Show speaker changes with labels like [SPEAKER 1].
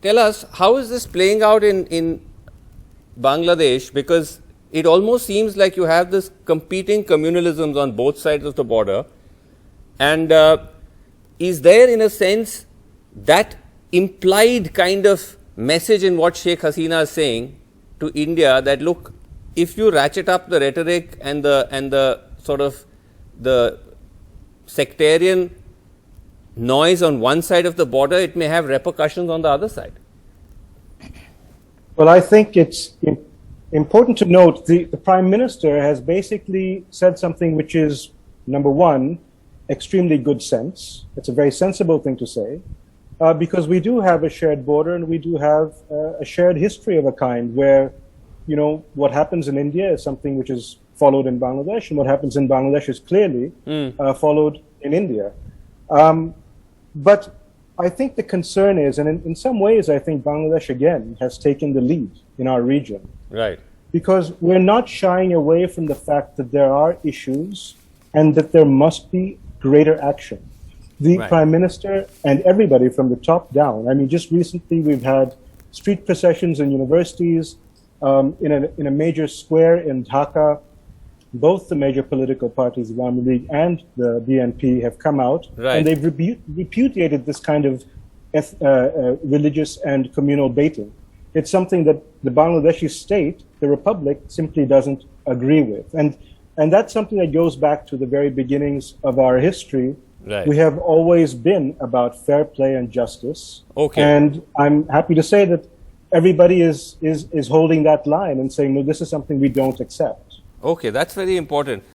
[SPEAKER 1] tell us, how is this playing out in Bangladesh? Because it almost seems like you have this competing communalisms on both sides of the border. And is there, in a sense, that implied kind of message in what Sheikh Hasina is saying to India that, look, if you ratchet up the rhetoric and the sort of the sectarian noise on one side of the border, it may have repercussions on the other side?
[SPEAKER 2] Well, I think it's important to note the Prime Minister has basically said something which is, number one, extremely good sense. It's a very sensible thing to say, because we do have a shared border and we do have a shared history of a kind where, you know, what happens in India is something which is followed in Bangladesh, and what happens in Bangladesh is clearly followed in India. But I think the concern is, and in some ways I think Bangladesh again has taken the lead in our region.
[SPEAKER 1] Right.
[SPEAKER 2] Because we're not shying away from the fact that there are issues and that there must be greater action. The Prime Minister and everybody from the top down, I mean, just recently we've had street processions in universities, in a major square in Dhaka. Both the major political parties, the Awami League and the BNP, have come out and they've repudiated this kind of religious and communal baiting. It's something that the Bangladeshi state, the republic, simply doesn't agree with. And that's something that goes back to the very beginnings of our history. We have always been about fair play and justice. And I'm happy to say that everybody is holding that line and saying, no, this is something we don't accept.
[SPEAKER 1] Okay, that's very important.